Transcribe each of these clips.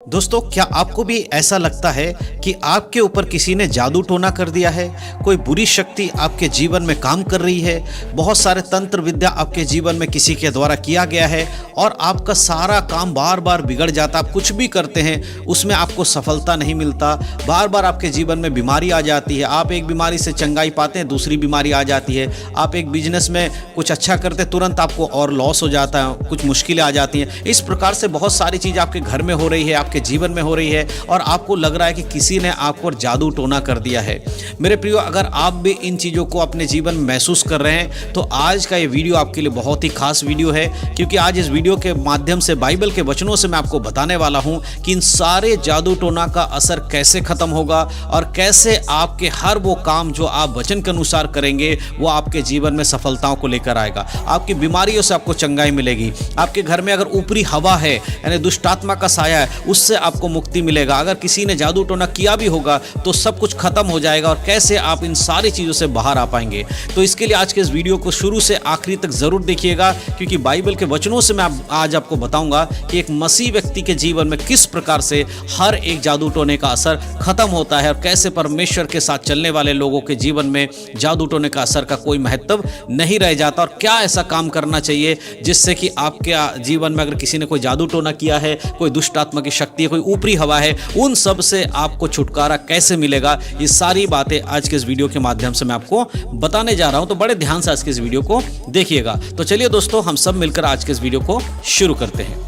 दोस्तों, क्या आपको भी ऐसा लगता है कि आपके ऊपर किसी ने जादू टोना कर दिया है? कोई बुरी शक्ति आपके जीवन में काम कर रही है? बहुत सारे तंत्र विद्या आपके जीवन में किसी के द्वारा किया गया है और आपका सारा काम बार बार बिगड़ जाता। आप कुछ भी करते हैं उसमें आपको सफलता नहीं मिलता। बार बार आपके जीवन में बीमारी आ जाती है। आप एक बीमारी से चंगाई पाते हैं, दूसरी बीमारी आ जाती है। आप एक बिजनेस में कुछ अच्छा करते तुरंत आपको और लॉस हो जाता है, कुछ मुश्किलें आ जाती हैं। इस प्रकार से बहुत सारी चीज़ आपके घर में हो रही है, आपके जीवन में हो रही है और आपको लग रहा है कि किसी ने आपको जादू टोना कर दिया है। मेरे प्रियो, अगर आप भी इन चीज़ों को अपने जीवन में महसूस कर रहे हैं तो आज का ये वीडियो आपके लिए बहुत ही खास वीडियो है, क्योंकि आज इस वीडियो के माध्यम से बाइबल के वचनों से मैं आपको बताने वाला हूं कि इन सारे जादू टोना का असर कैसे खत्म होगा और कैसे आपके हर वो काम जो आप वचन के अनुसार करेंगे वो आपके जीवन में सफलताओं को लेकर आएगा। आपकी बीमारियों से आपको चंगाई मिलेगी। आपके घर में अगर ऊपरी हवा है यानी दुष्ट आत्मा का साया है, उससे आपको मुक्ति मिलेगा। अगर किसी ने जादू टोना किया भी होगा तो सब कुछ खत्म हो जाएगा और कैसे आप इन सारी चीज़ों से बाहर आ पाएंगे। तो इसके लिए आज के इस वीडियो को शुरू से आखिरी तक जरूर देखिएगा, क्योंकि बाइबल के वचनों से मैं आज आपको बताऊंगा कि एक मसीह व्यक्ति के जीवन में किस प्रकार से हर एक जादू टोने का असर खत्म होता है और कैसे परमेश्वर के साथ चलने वाले लोगों के जीवन में जादू टोने का असर का कोई महत्व नहीं रह जाता और क्या ऐसा काम करना चाहिए जिससे कि आपके जीवन में अगर किसी ने कोई जादू टोना किया है, कोई दुष्ट आत्मा की शक्ति है, कोई ऊपरी हवा है, उन सब से आपको छुटकारा कैसे मिलेगा। ये सारी बातें आज के इस वीडियो के माध्यम से मैं आपको बताने जा रहा हूं, तो बड़े ध्यान से आज के इस वीडियो को देखिएगा। तो चलिए दोस्तों, हम सब मिलकर आज के इस वीडियो को शुरू करते हैं।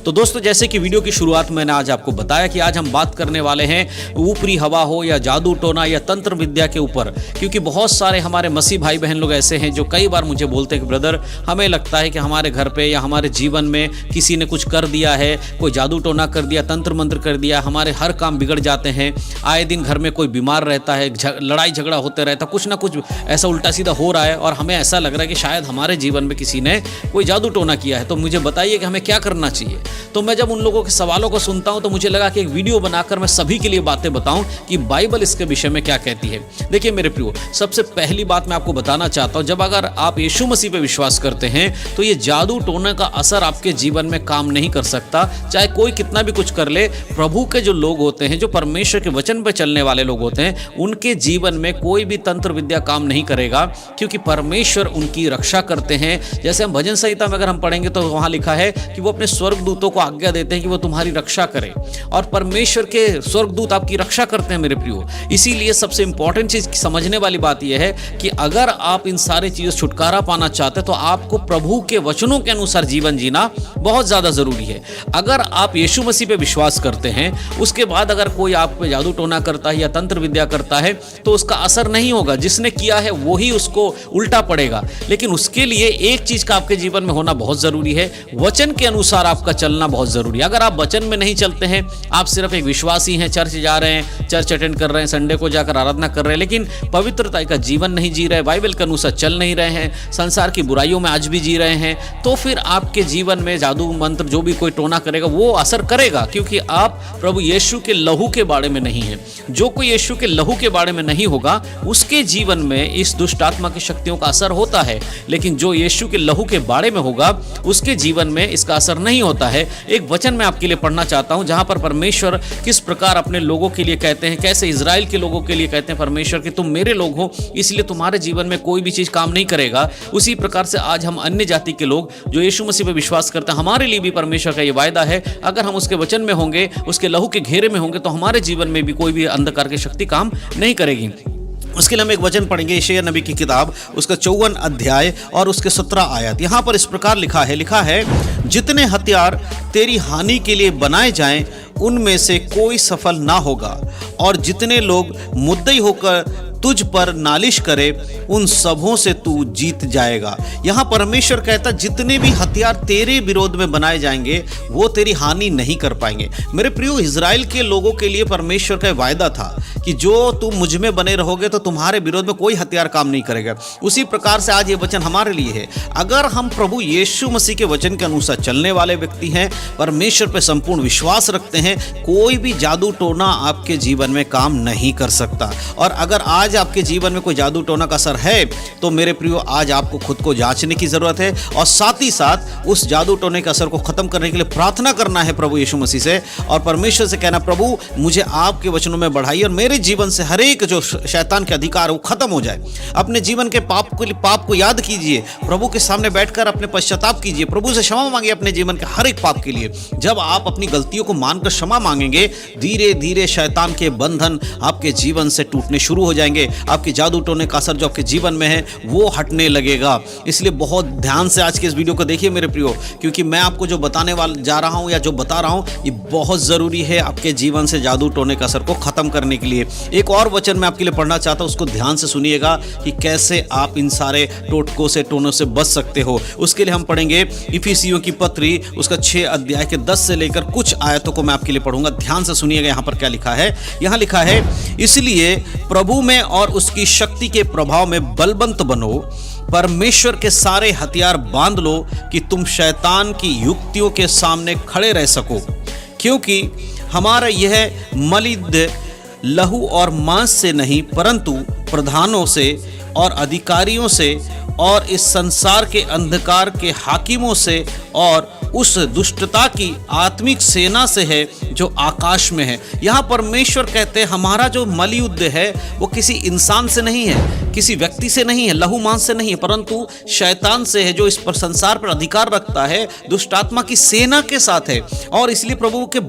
तो दोस्तों, जैसे कि वीडियो की शुरुआत में मैंने आज आपको बताया कि आज हम बात करने वाले हैं ऊपरी हवा हो या जादू टोना या तंत्र विद्या के ऊपर, क्योंकि बहुत सारे हमारे मसीह भाई बहन लोग ऐसे हैं जो कई बार मुझे बोलते हैं कि ब्रदर, हमें लगता है कि हमारे घर पे या हमारे जीवन में किसी ने कुछ कर दिया है, कोई जादू टोना कर दिया, तंत्र मंत्र कर दिया, हमारे हर काम बिगड़ जाते हैं। आए दिन घर में कोई बीमार रहता है, लड़ाई झगड़ा होते रहता, कुछ ना कुछ ऐसा उल्टा सीधा हो रहा है और हमें ऐसा लग रहा है कि शायद हमारे जीवन में किसी ने कोई जादू टोना किया है। तो मुझे बताइए कि हमें क्या करना चाहिए। तो मैं जब उन लोगों के सवालों को सुनता हूं तो मुझे लगा कि एक वीडियो बनाकर मैं सभी के लिए बातें बताऊं कि बाइबल इसके विषय में क्या कहती है। देखिए मेरे प्रियो, सबसे पहली बात मैं आपको बताना चाहता हूं, जब अगर आप यीशु मसीह पे विश्वास करते हैं तो ये जादू टोने का असर आपके जीवन में काम नहीं कर सकता। चाहे कोई कितना भी कुछ कर ले, प्रभु के जो लोग होते हैं, जो परमेश्वर के वचन पर चलने वाले लोग होते हैं, उनके जीवन में कोई भी तंत्र विद्या काम नहीं करेगा, क्योंकि परमेश्वर उनकी रक्षा करते हैं। जैसे हम भजन संहिता में अगर हम पढ़ेंगे तो वहां लिखा है कि वो अपने स्वर्गदूतों को आज्ञा देते हैं कि वो तुम्हारी रक्षा करें, और परमेश्वर के स्वर्गदूत आपकी रक्षा करते हैं मेरे प्रियो। इसीलिए सबसे इंपॉर्टेंट चीज समझने वाली बात यह है कि अगर आप इन सारी चीजों से छुटकारा पाना चाहते हैं तो आपको प्रभु के वचनों के अनुसार जीवन जीना बहुत ज्यादा जरूरी है। अगर आप यीशु मसीह पे विश्वास करते हैं, उसके बाद अगर कोई आप पे जादू टोना करता है या तंत्र विद्या करता है तो उसका असर नहीं होगा। जिसने किया है वही उसको उल्टा पड़ेगा। लेकिन उसके लिए एक चीज का आपके जीवन में होना बहुत जरूरी है, वचन के अनुसार आपका चलना बहुत जरूरी है। अगर आप वचन में नहीं चलते हैं, आप सिर्फ एक विश्वासी हैं, चर्च जा रहे हैं, चर्च अटेंड कर रहे हैं, संडे को जाकर आराधना कर रहे हैं, लेकिन पवित्रता का जीवन नहीं जी रहे, बाइबल के अनुसार चल नहीं रहे हैं, संसार की बुराइयों में आज भी जी रहे हैं, तो फिर आपके जीवन में जादू मंत्र जो भी कोई टोना करेगा वो असर करेगा, क्योंकि आप प्रभु यीशु के लहू के बारे में नहीं है। जो कोई यीशु के लहू के बारे में नहीं होगा उसके जीवन में इस दुष्ट आत्मा की शक्तियों का असर होता है, लेकिन जो यीशु के लहू के बारे में होगा उसके जीवन में इसका असर नहीं होता है। एक वचन मैं आपके लिए पढ़ना चाहता हूं जहां पर परमेश्वर किस प्रकार अपने लोगों के लिए कहते हैं, कैसे इजराइल के लोगों के लिए कहते हैं परमेश्वर कि तुम मेरे लोग हो, इसलिए तुम्हारे जीवन में कोई भी चीज काम नहीं करेगा। उसी प्रकार से आज हम अन्य जाति के लोग जो यीशु मसीह पर विश्वास करते हैं, हमारे लिए भी परमेश्वर का ये वायदा है, अगर हम उसके वचन में होंगे, उसके लहू के घेरे में होंगे, तो हमारे जीवन में भी कोई भी अंधकार की शक्ति काम नहीं करेगी। उसके लिए हम एक वचन पढ़ेंगे, यशायाह नबी की किताब, उसका 54 अध्याय और उसके 17 आयत। यहाँ पर इस प्रकार लिखा है, जितने हथियार तेरी हानि के लिए बनाए जाएं उनमें से कोई सफल ना होगा, और जितने लोग मुद्दई होकर तुझ पर नालिश करे उन सबों से तू जीत जाएगा। यहाँ परमेश्वर कहता, जितने भी हथियार तेरे विरोध में बनाए जाएंगे वो तेरी हानि नहीं कर पाएंगे। मेरे प्रियो, इजराइल के लोगों के लिए परमेश्वर का वायदा था कि जो तुम मुझ में बने रहोगे तो तुम्हारे विरोध में कोई हथियार काम नहीं करेगा। उसी प्रकार से आज ये वचन हमारे लिए है। अगर हम प्रभु यीशु मसीह के वचन के अनुसार चलने वाले व्यक्ति हैं, परमेश्वर पर संपूर्ण विश्वास रखते हैं, कोई भी जादू टोना आपके जीवन में काम नहीं कर सकता। और अगर आज आज आपके जीवन में कोई जादू टोना का असर है तो मेरे प्रियो आज आपको खुद को जांचने की ज़रूरत है और साथ ही साथ उस जादू टोने के असर को ख़त्म करने के लिए प्रार्थना करना है प्रभु यीशु मसीह से और परमेश्वर से कहना, प्रभु मुझे आपके वचनों में बढ़ाइए और मेरे जीवन से हर एक जो शैतान के अधिकार है वो खत्म हो जाए। अपने जीवन के पाप को याद कीजिए, प्रभु के सामने बैठकर अपने पश्चाताप कीजिए, प्रभु से क्षमा मांगिए अपने जीवन के हर एक पाप के लिए। जब आप अपनी गलतियों को मानकर क्षमा मांगेंगे, धीरे धीरे शैतान के बंधन आपके जीवन से टूटने शुरू हो जाएंगे। आपके जादू टोने का असर जो आपके जीवन में है वो हटने लगेगा। इसलिए बहुत ध्यान से आज के इस वीडियो को देखिए मेरे प्रियो, क्योंकि मैं आपको जो बताने वाला जा रहा हूं या जो बता रहा हूं ये बहुत ज़रूरी है आपके जीवन से जादू टोने का असर को ख़त्म करने के लिए। एक और वचन मैं आपके लिए पढ़ना चाहता हूं, उसको ध्यान से सुनिएगा कि कैसे आप इन सारे टोटकों से टोनों से बच सकते हो। उसके लिए हम पढ़ेंगे इफिसियों की पत्री उसका 6 अध्याय के 10 से लेकर कुछ आयतों को मैं आपके लिए पढ़ूंगा। ध्यान से सुनिएगा यहाँ पर क्या लिखा है। यहाँ लिखा है, इसलिए प्रभु में और उसकी शक्ति के प्रभाव में बलवंत बनो, परमेश्वर के सारे हथियार बांध लो कि तुम शैतान की युक्तियों के सामने खड़े रह सको, क्योंकि हमारा यह मलिद लहू और मांस से नहीं परंतु प्रधानों से और अधिकारियों से और इस संसार के अंधकार के हाकिमों से और उस दुष्टता की आत्मिक सेना से है जो आकाश में है। यहाँ परमेश्वर कहते हैं हमारा जो मलयुद्ध है वो किसी इंसान से नहीं है, किसी व्यक्ति से नहीं है, लहू मांस से नहीं है, परंतु शैतान से है जो इस पर संसार पर अधिकार रखता है, दुष्ट आत्मा की सेना के साथ है। और इसलिए प्रभु के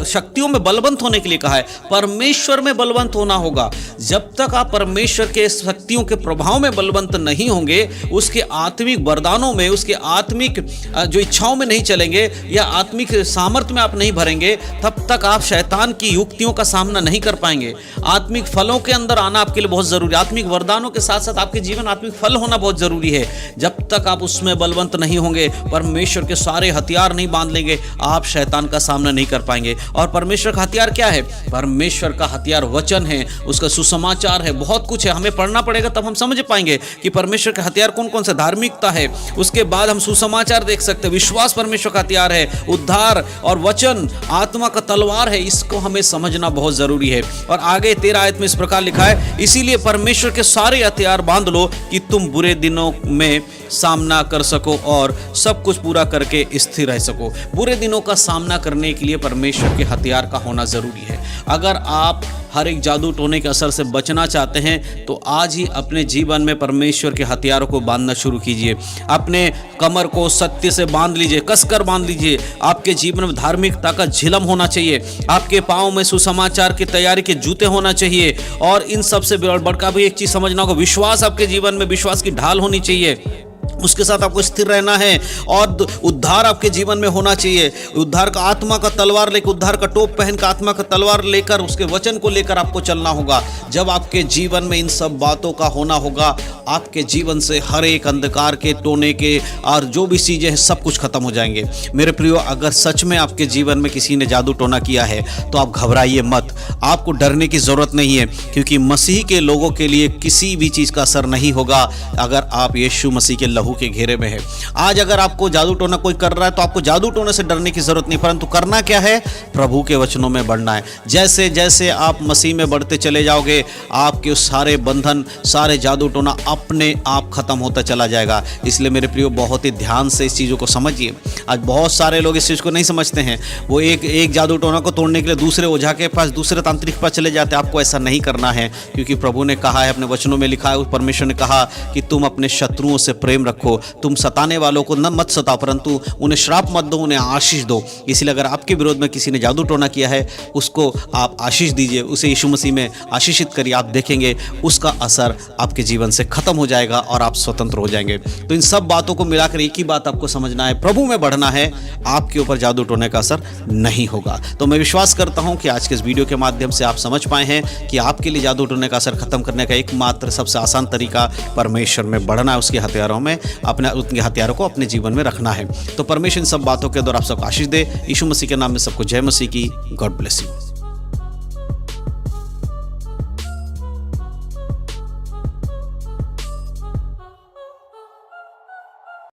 शक्तियों में बलवंत होने के लिए कहा है, परमेश्वर में बलवंत होना होगा। जब तक आप परमेश्वर के शक्तियों के प्रभाव में बलवंत नहीं होंगे, उसके आत्मिक वरदानों में, उसके आत्मिक जो इच्छाओं में नहीं चलेंगे या आत्मिक सामर्थ्य में आप नहीं भरेंगे, तब तक आप शैतान की युक्तियों का सामना नहीं कर पाएंगे। आत्मिक फलों के अंदर आना आपके लिए बहुत जरूरी है। आत्मिक वरदानों के साथ साथ आपके जीवन आत्मिक फल होना बहुत जरूरी है। जब तक आप उसमें बलवंत नहीं होंगे, परमेश्वर के सारे हथियार नहीं बांध लेंगे, आप शैतान का सामना नहीं कर पाएंगे। और परमेश्वर का हथियार क्या है? परमेश्वर का हथियार वचन है, उसका सुसमाचार है, बहुत कुछ है। हमें पढ़ना पड़ेगा तब हम समझ पाएंगे कि परमेश्वर के हथियार कौन कौन से। धार्मिकता है, उसके बाद हम सुसमाचार देख सकते हैं, विश्वास परमेश्वर का हथियार है, उद्धार और वचन आत्मा का तलवार है। इसको हमें समझना बहुत जरूरी है। और आगे 13 आयत में इस प्रकार लिखा है, इसीलिए परमेश्वर के सारे हथियार बांध लो कि तुम बुरे दिनों में सामना कर सको और सब कुछ पूरा करके स्थिर रह सको। बुरे दिनों का सामना करने के लिए परमेश्वर के हथियार का होना जरूरी है। अगर आप हर एक जादू टोने के असर से बचना चाहते हैं तो आज ही अपने जीवन में परमेश्वर के हथियारों को बांधना शुरू कीजिए। अपने कमर को सत्य से बांध लीजिए, कसकर बांध लीजिए। आपके जीवन में धार्मिकता का झिलम होना चाहिए, आपके पाँव में सुसमाचार की तैयारी के जूते होना चाहिए। और इन सबसे बड़का भी एक चीज़ समझना होगा, विश्वास आपके जीवन में विश्वास की ढाल होनी चाहिए। उसके साथ आपको स्थिर रहना है और उद्धार आपके जीवन में होना चाहिए। उद्धार का आत्मा का तलवार लेकर, उद्धार का टोप पहन कर, आत्मा का तलवार लेकर, उसके वचन को लेकर आपको चलना होगा। जब आपके जीवन में इन सब बातों का होना होगा, आपके जीवन से हर एक अंधकार के टोने के और जो भी चीज़ें हैं सब कुछ खत्म हो जाएंगे। मेरे प्रियो, अगर सच में आपके जीवन में किसी ने जादू टोना किया है तो आप घबराइए मत, आपको डरने की ज़रूरत नहीं है, क्योंकि मसीह के लोगों के लिए किसी भी चीज़ का असर नहीं होगा अगर आप यीशु मसीह के लहू के घेरे में है। आज अगर आपको जादू टोना कोई कर रहा है तो आपको जादू टोने से डरने की जरूरत नहीं, परंतु करना क्या है? प्रभु के वचनों में बढ़ना है। जैसे जैसे आप मसीह में बढ़ते चले जाओगे, आपके सारे बंधन, सारे जादू टोना अपने आप खत्म होता चला जाएगा। इसलिए मेरे प्रियो, बहुत ही ध्यान से इस चीज़ों को समझिए। आज बहुत सारे लोग इस चीज़ को नहीं समझते हैं, वो एक जादू टोना को तोड़ने के लिए दूसरे ओझा के पास, दूसरे तांत्रिक के पास चले जाते हैं। आपको ऐसा नहीं करना है, क्योंकि प्रभु ने कहा है, अपने वचनों में लिखा है, परमेश्वर ने कहा कि तुम अपने शत्रुओं से प्रेम रखो, तुम सताने वालों को न मत सताओ, परंतु उन्हें श्राप मत दो, उन्हें आशीष दो। इसलिए अगर आपके विरोध में किसी ने जादू टोना किया है, उसको आप आशीष दीजिए, उसे यीशु मसीह में आशीषित करिए। आप देखेंगे उसका असर आपके जीवन से खत्म हो जाएगा और आप स्वतंत्र हो जाएंगे। तो इन सब बातों को मिलाकर एक ही बात आपको समझना है, प्रभु में बढ़ना है, आपके ऊपर जादू टोने का असर नहीं होगा। तो मैं विश्वास करता हूं कि आज के इस वीडियो के माध्यम से आप समझ पाए हैं कि आपके लिए जादू टोने का असर खत्म करने का एकमात्र सबसे आसान तरीका परमेश्वर में बढ़ना है, उसके हथियारों में उनके हथियारों को अपने जीवन में रखना है। तो परमेश्वर इन सब बातों के द्वारा आप सबको आशीष दे। यीशु मसीह के नाम में सबको जय मसीह की। God bless you.